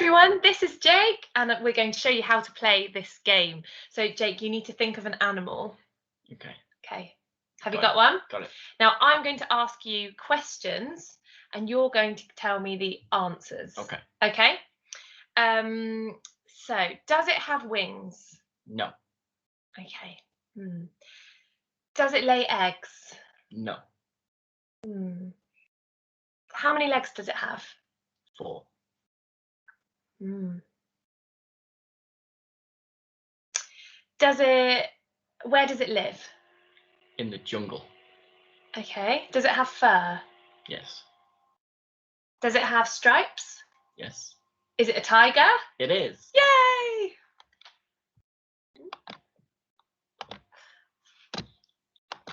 everyone, this is Jake, and we're going to show you how to play this game. So Jake, you need to think of an animal. Okay. Okay. Have you got one? Got it. Now I'm going to ask you questions and you're going to tell me the answers. Okay. Okay? So does it have wings? No. Okay. Does it lay eggs? No. How many legs does it have? 4. Where does it live? In the jungle. Okay. Does it have fur? Yes. Does it have stripes? Yes. Is it a tiger? It is. Yay!